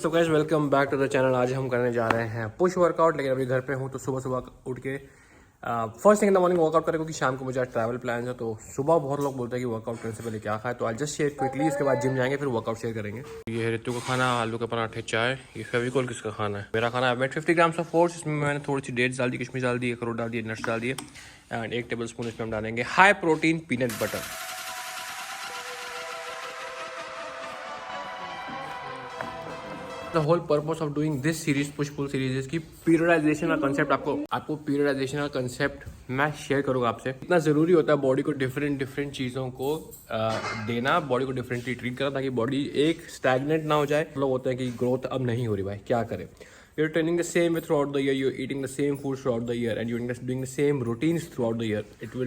So guys welcome back to the channel. आज हम करने जा रहे हैं पुश वर्कआउट, लेकिन अभी घर पे हूँ तो सुबह सुबह उठ के first thing in the morning workout करें, क्योंकि शाम को मुझे आज ट्रैवल प्लान है। तो सुबह बहुत लोग बोलते हैं कि वर्कआउट करने से पहले क्या खाए, तो आज जस्ट शेयर क्विकली, इसके बाद जिम जाएंगे, फिर वर्कआउट शेयर करेंगे। ये है ऋतु का खाना, आलू के पराठे, चाय। ये फेविकोल किसका खाना है? मेरा खाना है। 50 ग्राम्स ऑफ ओट्स, इसमें मैंने थोड़ी सी डेट्स डाल दी, किशमिश डाल दी, अखरोट डाल दिए, नट्स डाल दिए, एंड 1 टेबल स्पून इसमें हम डालेंगे high protein peanut butter. The whole purpose of doing this series push pull series is की पीरियडाइजेशन का कंसेप्ट आपको पीरियडाइजेशन का कंसेप्ट मैं शेयर करूंगा आपसे। इतना जरूरी होता है बॉडी को डिफरेंट चीज़ों को देना, बॉडी को डिफरेंटली ट्रीट करना, ताकि बॉडी एक स्टैग्नेंट ना हो जाए। लोग होते हैं कि ग्रोथ अब नहीं हो रही, भाई क्या करें। You're training the same way throughout the year, you're eating the same food throughout the year, and you're doing the same routines throughout the year. You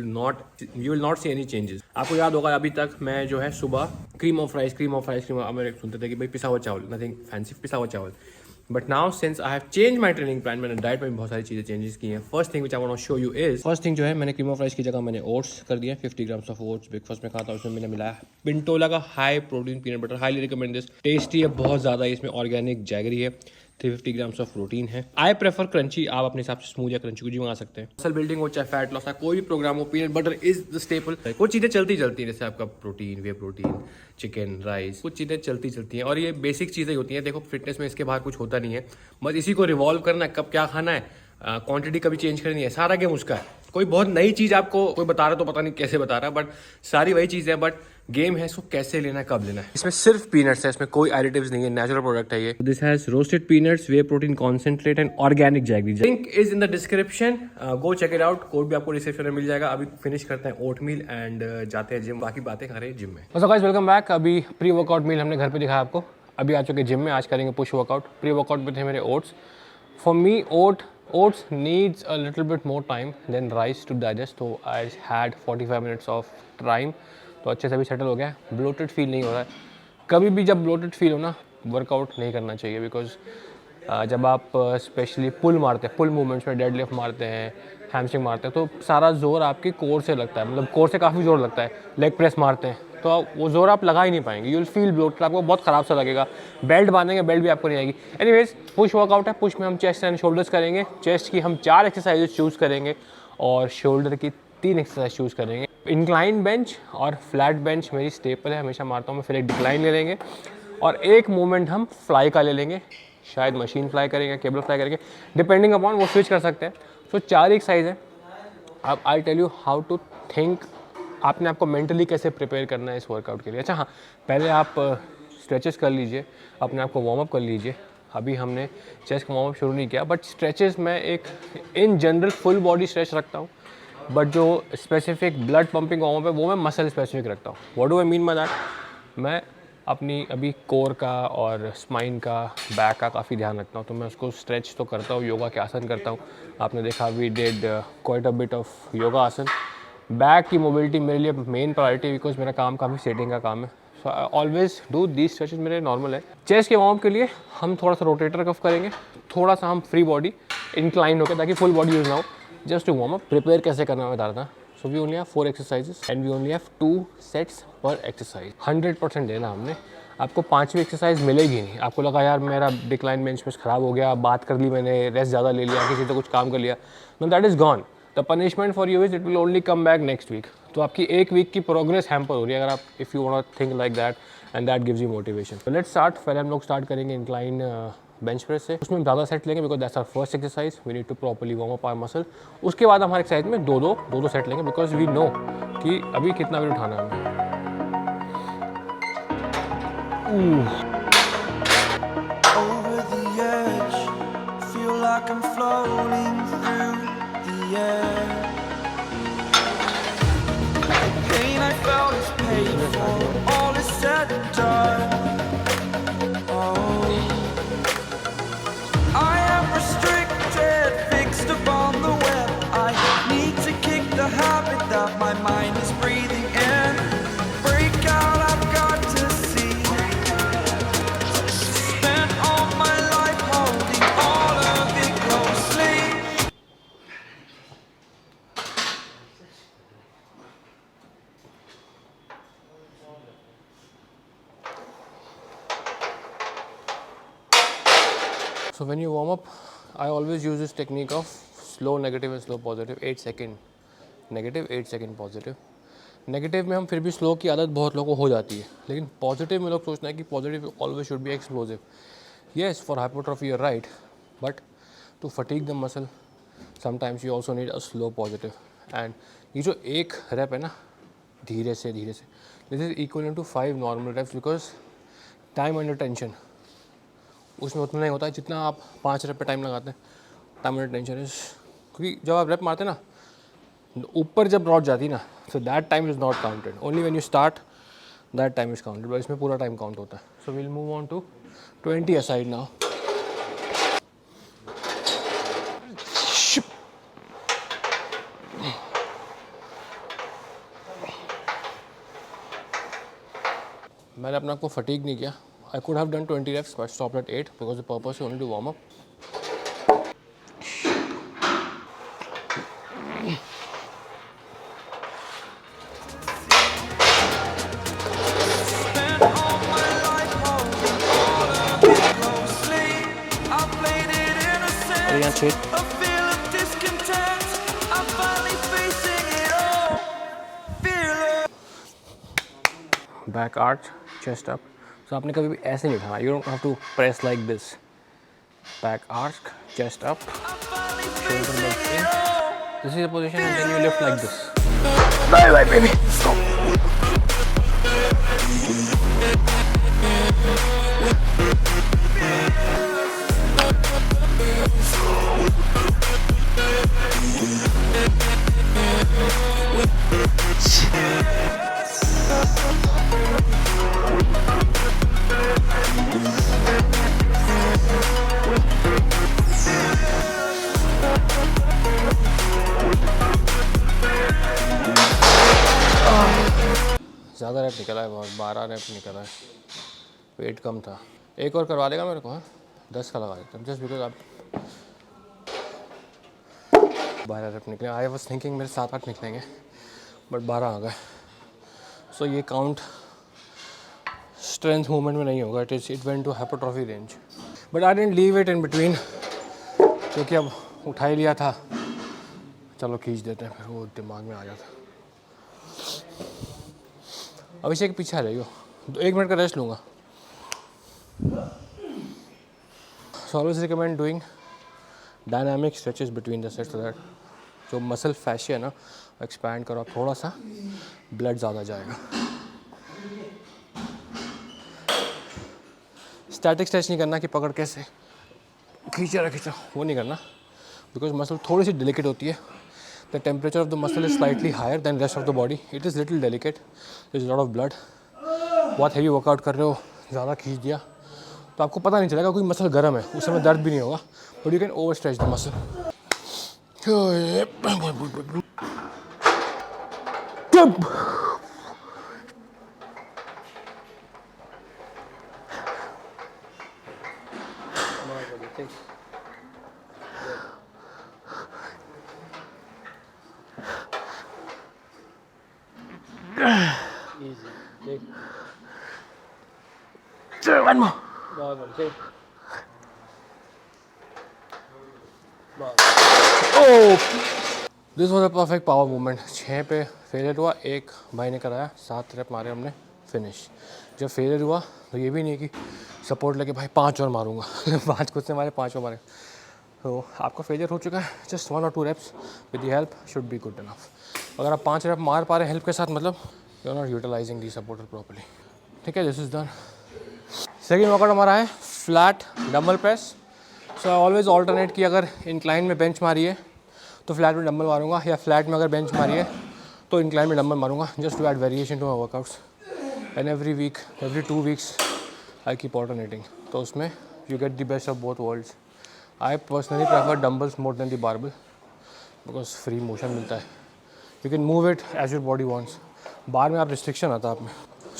will not see any changes. आपको याद होगा अभी तक मैं जो है सुबह cream of rice मेरे सुनते थे कि भाई पिसा हुआ चावल, नथिंग फैंसी, पिसा हुआ चावल। But now since I have change my training plan, मैंने डाइट में भी बहुत सारी चीज़ें चेंजेस की हैं। First thing which I want to show you is, first thing जो है मैंने क्रीम ऑफ राइस की जगह मैंने ओट्स कर दिया। 50 ग्राम्स ऑफ ओट्स ब्रेकफास्ट में खाता हूँ। उसमें मैंने मिलाया पिंटोला का high protein peanut butter, highly recommend this. Tasty है बहुत ज़्यादा, इसमें ऑर्गेनिक जैगरी है, 350 ग्राम्स ऑफ प्रोटीन है। आई प्रेफर क्रंची, आप अपने हिसाब से स्मूथ या क्रंची कुछ भी मंगा सकते हैं। मसल बिल्डिंग हो चाहे फैट लॉस, कोई भी प्रोग्राम हो, peanut butter is the staple. कुछ चीज़ें चलती हैं, जैसे आपका प्रोटीन, वे प्रोटीन, चिकन, राइस, कुछ चीज़ें चलती हैं, और ये बेसिक चीज़ें होती हैं। देखो फिटनेस में इसके बाहर कुछ होता नहीं है, बस इसी को रिवॉल्व करना है, कब क्या खाना है, क्वांटिटी कभी चेंज करनी है, सारा गेम उसका है। कोई बहुत नई चीज़ आपको कोई बता रहा तो पता नहीं कैसे बता रहा, बट सारी वही चीज़ है, बट गेम है इसको कैसे लेना है, कब लेना है। इसमें सिर्फ पीनट्स है, इसमें कोई एडिटिव्स नहीं है, नेचुरल प्रोडक्ट है ये। This has roasted peanuts, whey protein concentrate and organic jaggery. Link is in the description, go check it out. Code भी आपको डिस्क्रिप्शन में मिल जाएगा। अभी फिनिश करते हैं ओट मील एंड जाते हैं जिम, बाकी बातें करें जिम में। सो गाइस वेलकम बैक। अभी प्री वर्कआउट मील हमने घर पे दिखाया आपको, अभी आ चुके जिम में। आज करेंगे पुश वर्कआउट। प्री वर्कआउट में थे मेरे oats. For me oats needs a little bit more time than rice to digest, so I had 45 minutes of time, तो अच्छे से भी सेटल हो गया। ब्लोटेड फील नहीं हो रहा है। कभी भी जब ब्लोटेड फील हो ना, वर्कआउट नहीं करना चाहिए, बिकॉज जब आप स्पेशली पुल मारते हैं, पुल मूवमेंट्स में डेडलिफ्ट मारते हैं, हैमस्ट्रिंग मारते हैं, तो सारा जोर आपके कोर से लगता है, मतलब कोर से काफ़ी जोर लगता है। लेग प्रेस मारते हैं तो वो जोर आप लगा ही नहीं पाएंगे, यू विल फील ब्लोटेड, आपको बहुत ख़राब सा लगेगा। बेल्ट बांधेंगे, बेल्ट भी आपको नहीं आएगी। एनीवेज, पुश वर्कआउट है। पुश में हम चेस्ट एंड शोल्डर्स करेंगे। चेस्ट की हम 4 एक्सरसाइजेस चूज़ करेंगे और शोल्डर की 3 एक्सरसाइज चूज़ करेंगे। इंक्लाइन बेंच और फ्लैट बेंच मेरी स्टेपल है, हमेशा मारता हूँ मैं। फिर एक डिक्लाइन ले लेंगे और एक मूवमेंट हम फ्लाई का ले लेंगे, शायद मशीन फ्लाई करेंगे, केबल फ्लाई करेंगे, डिपेंडिंग अपॉन, वो स्विच कर सकते हैं। तो 4 एक्सरसाइज है। अब I tell you how to think, आपने आपको मेंटली कैसे प्रिपेयर करना है इस वर्कआउट के लिए। अच्छा हाँ, पहले आप स्ट्रेचेस कर लीजिए, अपने आप को वार्म अप कर लीजिए। अभी हमने चेस्ट का वार्म अप शुरू नहीं किया, बट स्ट्रेचेस में एक in general full body stretch रखता हूँ, बट जो specific blood pumping warm up है वो मैं मसल स्पेसिफिक रखता हूँ। What do I mean by that? मैं अपनी अभी कोर का और स्पाइन का, बैक का काफ़ी ध्यान रखता हूँ, तो मैं उसको स्ट्रेच तो करता हूँ, योगा के आसन करता हूँ। आपने देखा we did quite a bit of yoga asana. Back की मोबिलिटी मेरे लिए मेन प्रायोरिटी, बिकॉज मेरा काम काफ़ी सेटिंग का काम है। So I always do these stretches, मेरे नॉर्मल है। चेस्ट के वार्म अप के लिए हम थोड़ा सा रोटेटर कफ करेंगे, थोड़ा सा हम फ्री बॉडी इंक्लाइन होकर, ताकि फुल बॉडी यूज ना हो, just to warm up. Prepare कैसे करना मैं बता रहा था। So we only have 4 exercises and we only have 2 sets per exercise. 100% देना हमने। आपको 5वीं एक्सरसाइज मिलेगी नहीं। आपको लगा यार मेरा डिक्लाइन बेंच प्रेस खराब हो गया, बात कर ली मैंने, रेस्ट ज़्यादा ले लिया, किसी से कुछ काम कर लिया, no that is gone. The punishment for you is it will only come back next week. तो आपकी 1 वीक की प्रोग्रेस हैम्पर हो रही है, अगर आप if you want to think like that, and that gives you motivation. तो let's start. पहले हम लोग स्टार्ट करेंगे इंक्लाइन बेंच प्रेस से। उसमें ज़्यादा सेट लेंगे, because that's our first exercise, we need to properly warm up our muscle. उसके बाद हमारे एक्सरसाइज में दो सेट लेंगे, बिकॉज वी नो कि अभी कितना वेट उठाना है हमें। So when you warm up, I always use this technique of slow negative and slow positive. 8 second negative, 8 second positive. Negative में हम फिर भी स्लो की आदत बहुत लोगों को हो जाती है, लेकिन पॉजिटिव में लोग सोचते हैं कि positive always should be explosive. Yes, for hypertrophy you are right, but to fatigue the muscle sometimes you also need a slow positive. And ये जो एक रेप है ना, धीरे से this is equal to 5 normal reps, because time under tension उसमें उतना नहीं होता है जितना आप 5 रेप पे टाइम लगाते हैं. टाइम अंडर टेंशन इज, क्योंकि जब आप रेप मारते हैं ना, ऊपर जब रॉड जाती है ना, so that time is not counted. Only when you start that time is counted, but इसमें पूरा टाइम काउंट होता है. So will move on to 20 aside now. मैंने अपना को फटीग नहीं किया. I could have done 20 reps, but stopped at 8 because the purpose is only to warm up. Back arch, chest up. So आपने कभी भी ऐसे नहीं उठाना. You don't have to press like this. Back arch, chest up, shoulder blades in. This is the position, and then you lift like this. Bye bye baby. ज़्यादा rap निकला है, बहुत 12 रैप निकला है. वेट कम था. एक और करवा देगा मेरे को. 10 का लगा देता हूँ, जस्ट बिकॉज आप 12 रैप निकले. आई वाज थिंकिंग मेरे 7-8 निकलेंगे, बट 12 आ गए. सो ये काउंट स्ट्रेंथ मूवमेंट में नहीं होगा. It went to hypertrophy range, but I didn't leave it in between, क्योंकि अब उठा ही लिया था, चलो खींच देते हैं. फिर वो दिमाग में आ जाता. अभिषेक के पीछे आ जाइयो, 1 मिनट का रेस्ट लूँगा. So always recommend doing dynamic stretches between the sets, so that जो मसल फैशिया है ना, एक्सपैंड करो. थोड़ा सा ब्लड ज़्यादा जाएगा. स्टैटिक स्ट्रेच नहीं करना कि पकड़ कैसे खींचा, वो नहीं करना, बिकॉज मसल थोड़ी सी डेलिकेट होती है. The temperature of the muscle is slightly higher than rest of the body. It is little delicate. There is a lot of blood. बहुत heavy workout कर रहे हो, ज़्यादा खींच दिया तो आपको पता नहीं चलेगा कोई मसल गर्म है, उस समय दर्द भी नहीं होगा, but you can overstretch the muscle. One more. Oh, this was a perfect power movement. 6 पे फेलियर हुआ. एक भाई ने कराया, 7 रेप मारे हमने, फिनिश. जब फेलियर हुआ तो ये भी नहीं कि सपोर्ट लेके भाई 5 और मारूंगा. 5 खुद से मारे, 5 और मारे. तो आपका फेलियर हो चुका है. Just 1 or 2 reps with the help should be good enough. अगर आप 5 रेप मार पा रहे हेल्प के साथ, मतलब you are not utilizing the supporter properly. ठीक है, this is done. Second workout हमारा है flat dumbbell press. So I always alternate कि अगर इंक्लाइन में बेंच मारी है तो फ्लैट में डंबल मारूंगा, या फ्लैट में अगर बेंच मारी है तो इंक्लाइन में डंबल मारूंगा, just to add variation to my workouts. And every week, every 2 weeks I keep alternating. तो उसमें you get the best of both worlds. I personally prefer dumbbells more than the barbell, because free motion मिलता है. You can move it as your body wants. Bar में आप restriction आता है आप में.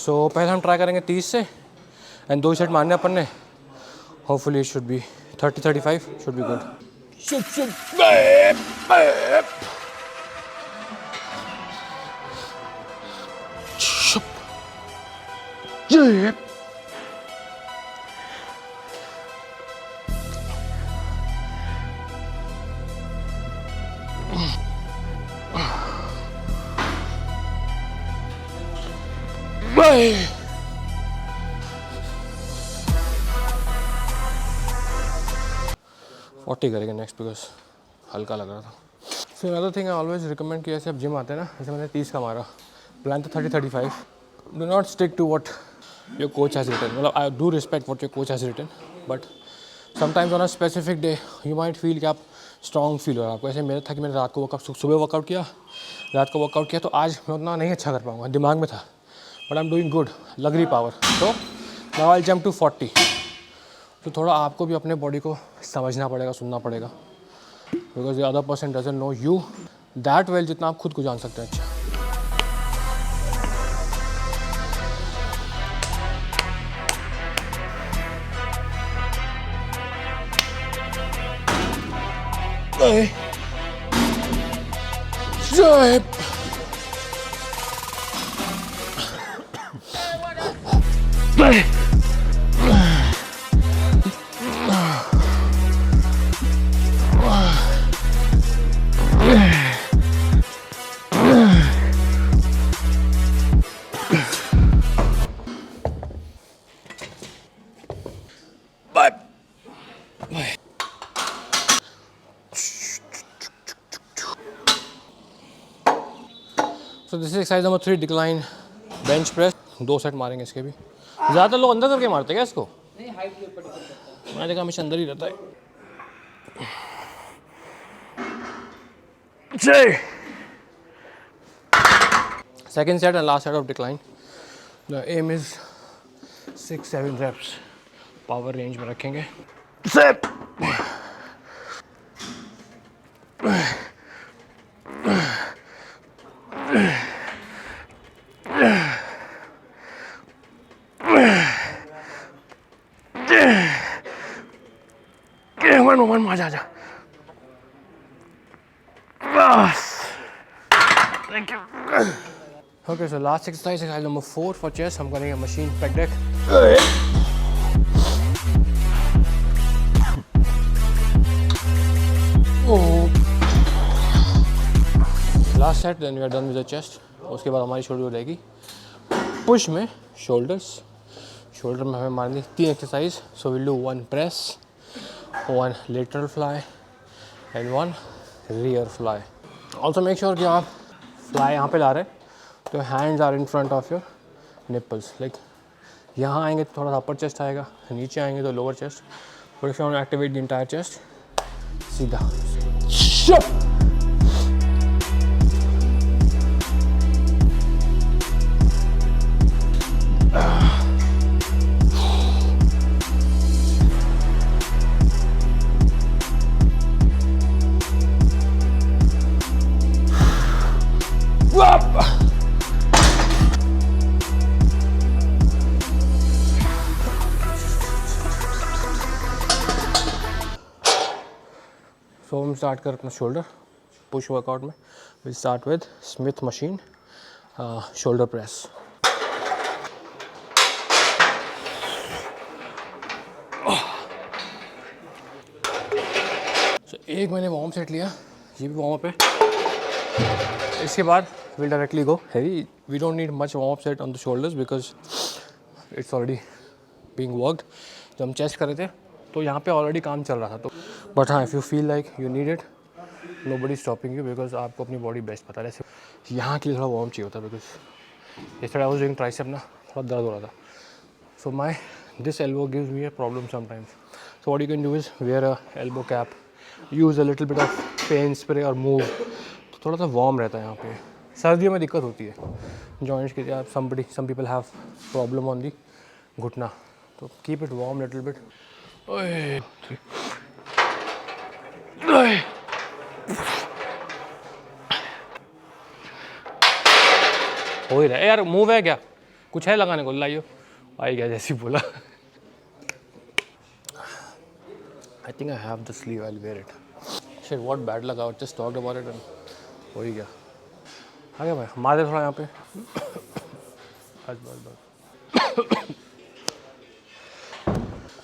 सो पहले हम ट्राई करेंगे 30 से, एंड 2 सेट मारने अपन ने. Hopefully it should be 30-35 should be good. 40 करेंगे नेक्स्ट बिकॉज हल्का लग रहा था। So another thing I always recommend कि ऐसे आप जिम आते हैं ना, जैसे मैंने 30 का मारा, प्लान तो 30-35, do not stick to what your coach has written. मतलब I do respect what your coach has written, but sometimes on a specific day you might feel कि आप स्ट्रॉन्ग फील हो रहा है आपको। ऐसे मेरा था कि मैंने रात को वर्कआउट, सुबह वर्कआउट किया, रात को वर्कआउट किया, तो आज मैं उतना नहीं अच्छा कर पाऊँगा, दिमाग में था, but I am doing good, लग रही पावर। तो नाउ आई जंप टू 40। तो थोड़ा आपको भी अपने बॉडी को समझना पड़ेगा, सुनना पड़ेगा, because the other person doesn't know you that well जितना आप खुद को जान सकते हैं। अच्छा, so this is exercise number 3, decline bench press. 2 set मारेंगे इसके भी। ज़्यादातर लोग अंदर करके मारते हैं क्या इसको? नहीं, हाइट के ऊपर डिपेंड करता है। मैंने देखा हमेशा अंदर ही रहता है। Second set and last set of decline. The aim is 6-7 reps power range में रखेंगे। सेट one जा बस। Thank you. Okay, so last exercise number 4 for chest. हम करेंगे machine pec deck. Last set, then we are done with the chest. उसके बाद हमारी shoulder रहेगी पुश में शोल्डर्स। शोल्डर में हमें मारनी 3 exercise. So will do 1 press, 1 lateral fly and 1 rear fly. Also make sure कि आप fly यहाँ पे ला रहे हैं तो hands are in front of your nipples. Like यहाँ आएंगे तो थोड़ा सा upper chest आएगा, नीचे आएंगे तो lower chest. But if you want to activate the entire chest, सीधा तो हम स्टार्ट कर अपना शोल्डर पुश वर्कआउट में। Will start with Smith machine shoulder press. So, एक मैंने वार्म सेट लिया, ये भी वार्म अप है। इसके बाद will directly go heavy. We don't need much warm up set on the shoulders because it's already being worked. जब हम चेस्ट कर रहे थे तो यहाँ पे ऑलरेडी काम चल रहा था, तो बट हाँ if you feel like you need it, nobody stopping you, because आपको अपनी बॉडी बेस्ट पता है। जैसे यहाँ के लिए थोड़ा वार्म चाहिए होता है, because yesterday I was doing tricep ना, थोड़ा दर्द हो रहा था। So my this elbow gives me a problem sometimes. So what you can do is wear a elbow cap, use a little bit of pain spray और move, तो थोड़ा सा वार्म रहता है यहाँ पे। सर्दियों में दिक्कत होती है जॉइंट्स की, आप some people have problem on the घुटना, तो keep it warm little bit. हो ही रहा है यार। मूव है क्या, कुछ है लगाने को? लाइयो आई गया जैसे बोला। I think I have the sleeve, I will wear it. Shit what bad लगा, just talked about it and हो ही गया। आ गया भाई, मारे थोड़ा यहाँ पे। बस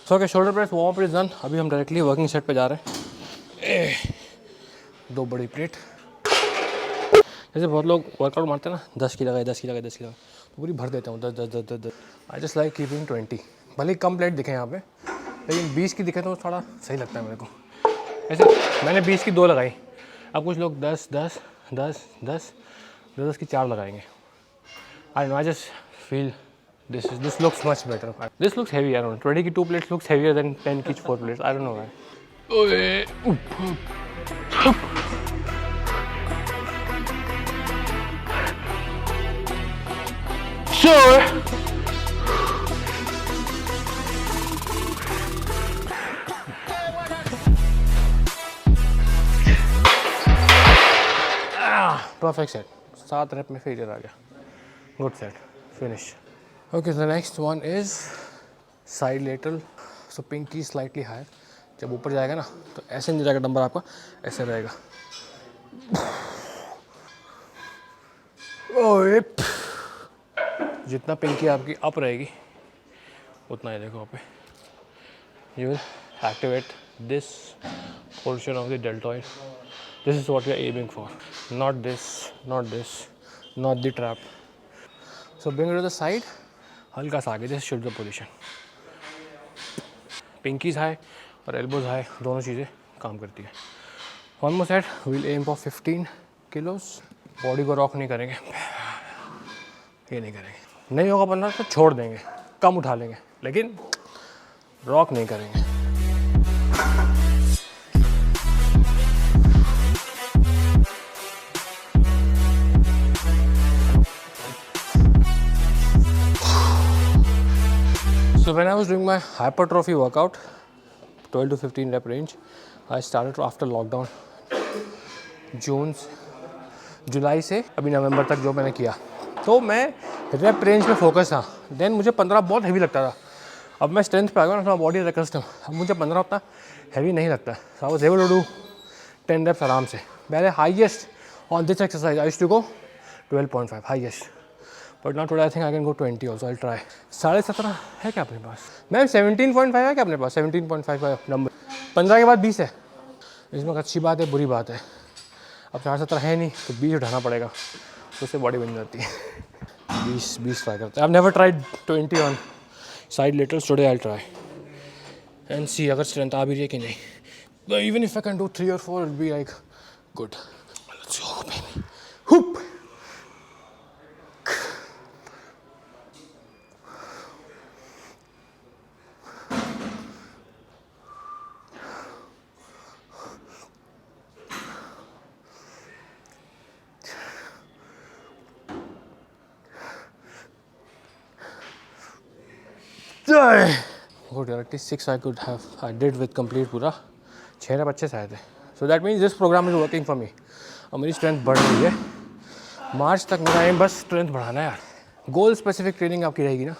so okay, shoulder press warm up is done. अभी हम डायरेक्टली वर्किंग सेट पे जा रहे हैं। 2 बड़ी प्लेट। जैसे बहुत लोग वर्कआउट मारते हैं ना, 10 की लगाए 10 की लगाए 10 की लगाए, पूरी भर देता हूँ 10। आई जस्ट लाइक कीपिंग 20, भले ही कम प्लेट दिखे यहाँ पे, लेकिन 20 की दिखे तो थोड़ा सही लगता है मेरे को। ऐसे मैंने 20 की 2 लगाई, अब कुछ लोग 10 की 4 लगाएंगे। I just feel this looks much better. This looks heavy. I don't know. 20 की 2 plates looks heavier than 10 की 4 plates. I don't know why. Sure. Perfect set. 7 rep में failure आ गया. Good set. Finish. Okay, the next one is side lateral. So pinky slightly higher. जब ऊपर जाएगा ना तो ऐसे नहीं जाएगा डंबर आपका, ऐसे रहेगा। ओए, जितना पिंकी आपकी अप रहेगी उतना ही देखो पे you will activate this portion of the deltoid. This is what we are aiming for, not this, not the trap. So bring it to the side, हल्का सा आगे, this is shoulder position. Pinkies high और elbows high, दोनों चीज़ें काम करती है। One more set, we'll aim for 15 kilos. Body को रॉक नहीं करेंगे, ये नहीं करेंगे, नहीं होगा 15 तो छोड़ देंगे, कम उठा लेंगे, लेकिन रॉक नहीं करेंगे। So when I was doing my hypertrophy workout, 12 to 15 rep range, I started after lockdown, जुलाई से अभी नवंबर तक जो मैंने किया, तो मैं रेप रेंज पे फोकस था। देन मुझे 15 बहुत हैवी लगता था, अब मैं स्ट्रेंथ पे आ गया ना, बॉडी इज कस्टम, अब मुझे 15 उतना हैवी नहीं लगता। So I was able to do 10 reps आराम से। पहले highest on this exercise I used to go 12.5 highest, but now today I think I can go 20 also. I try. 17.5 है क्या अपने पास? मैम 17.5 है क्या अपने पास? 17.5 नंबर, 15 के बाद 20 है। इसमें अच्छी बात है बुरी बात है, अब 17 है नहीं तो 20 उठाना पड़ेगा, तो उससे बॉडी बन जाती है। 20 ट्राई करते हैं। I have never tried 20 on side laterals, today I try and see अगर स्ट्रेंथ आ भी रही है कि नहीं। Even if I can do 3 or 4 it be like good. Let's go baby, हुप। Good, at least 6 I did with complete पूरा 6 rap अच्छे से आए थे। So that means this program is working for me। अब मेरी स्ट्रेंथ बढ़ रही है। मार्च तक मेरा एम बस स्ट्रेंथ बढ़ाना है यार। गोल स्पेसिफिक ट्रेनिंग आपकी रहेगी ना,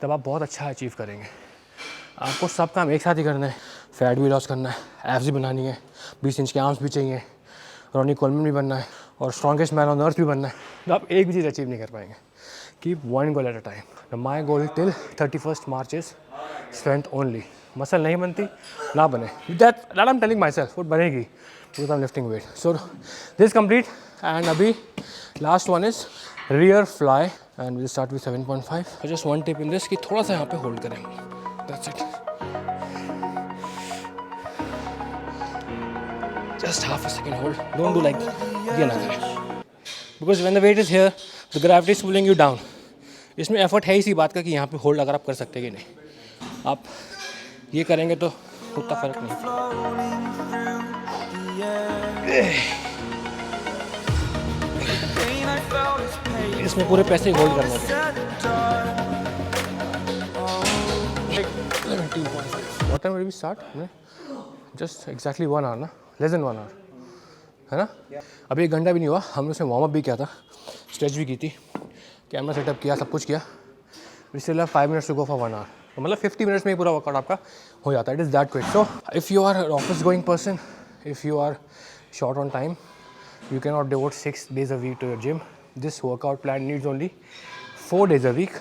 तब आप बहुत अच्छा अचीव करेंगे। आपको सब काम एक साथ ही करना है। फैट भी लॉस करना है, एब्स भी बनानी है, 20 इंच के आर्म्स भी चाहिए, रॉनी कोलमन भी बनना है और स्ट्रॉन्गेस्ट मैन ऑन अर्थ भी बनना है। तो आप एक भी चीज़ अचीव नहीं कर पाएंगे। Keep one goal at a time. Now my goal till 31st March is strength only. Muscle नहीं बनती ना बने, that I'm telling myself, वो बनेगी because I'm lifting weight. So this is complete and अभी last one is rear fly and we'll start with 7.5. So just one tip in this कि थोड़ा सा यहाँ पे hold करें, that's it. Just half a second hold, don't do like ये ना करें, because when the weight is here the gravity is pulling you down. इसमें एफर्ट है इसी बात का कि यहाँ पे होल्ड अगर आप कर सकते कि नहीं, आप ये करेंगे तो उतना फर्क नहीं। इसमें पूरे पैसे होल्ड करने हैं। 17.5। What time did we start? Just exactly 1 hour ना, less than 1 hour है ना। अभी 1 घंटा भी नहीं हुआ, हमने उसमें वार्म अप भी किया था, स्ट्रेच भी की थी, कैमरा सेटअप किया, सब कुछ किया। We still have 5 minutes to go for 1 hour। तो मतलब 50 minutes में ही पूरा वर्कआउट आपका हो जाता है। It is that quick. So if you are office going person, if you are short on time, you cannot devote 6 days a week to your gym. This workout plan needs only 4 days a week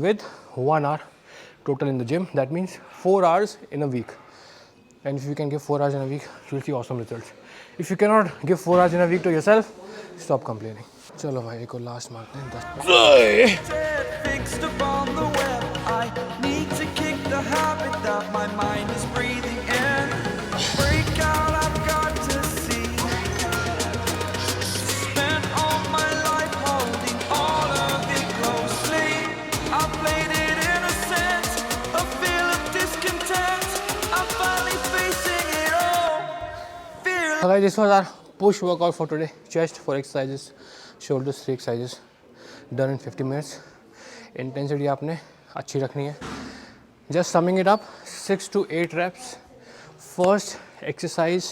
with 1 hour total in the gym. That means 4 hours in a week. And if you can give 4 hours in a week, you'll see awesome results. If you cannot give 4 hours in a week to yourself, stop complaining. चलो भाई एक और last मारते हैं 10. Fixed upon the web, I need to kick the habit that my mind is breathing in. Break out, I've got to see. Spent all my life holding all of it closely. I played it innocent, a feel of discontent. I'm finally facing it all. Fearless. Okay, this was our push workout for today. Chest 4 exercises, shoulders 3 exercises, done in 50 minutes. Intensity आपने अच्छी रखनी है. Just summing it up, 6 to 8 reps. First exercise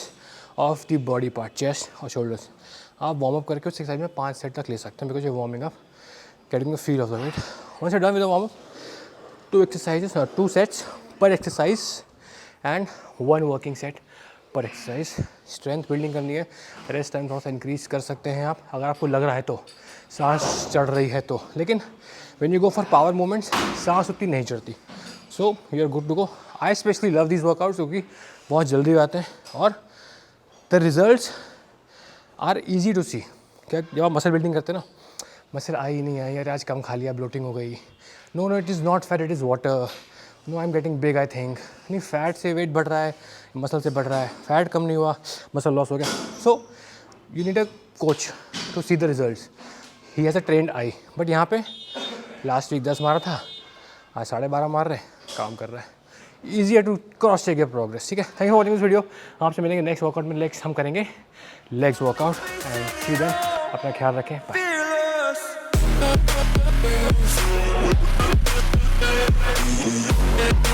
of the body part, chest और shoulders. आप warm up करके उस exercise में 5 set तक ले सकते हैं, because you warming up, getting the feel of the weight. Once you done with the warm up, 2 exercises or 2 sets per exercise and 1 working set पर एक्सरसाइज. स्ट्रेंथ बिल्डिंग करनी है. रेस्ट टाइम थोड़ा सा increase कर सकते हैं आप, अगर आपको लग रहा है तो, सांस चढ़ रही है तो. लेकिन when you go for power movements, सांस उतनी नहीं चढ़ती. So you are good to go. I specially love these workouts क्योंकि बहुत जल्दी आते हैं और the results are easy to see. क्या जब आप मसल बिल्डिंग करते हैं ना, मसल आई नहीं आई, यार आज कम खा लिया, ब्लोटिंग हो गई. No no, it is not fat, it is water. No, I am getting big, I think. नहीं, फैट से वेट बढ़ रहा है, मसल से बढ़ रहा है. फैट कम नहीं हुआ, मसल लॉस हो गया. So you need a coach to see the results. He has a trained eye. But यहाँ पे लास्ट वीक 10 मारा था, आज 12.5 मार रहे, काम कर रहा है. Easier to cross check your progress. ठीक है, thank you for watching this video. आपसे मिलेंगे नेक्स्ट वर्कआउट में. लेग्स हम करेंगे, legs workout. And see then. अपना ख्याल रखें. बाय. Fearless.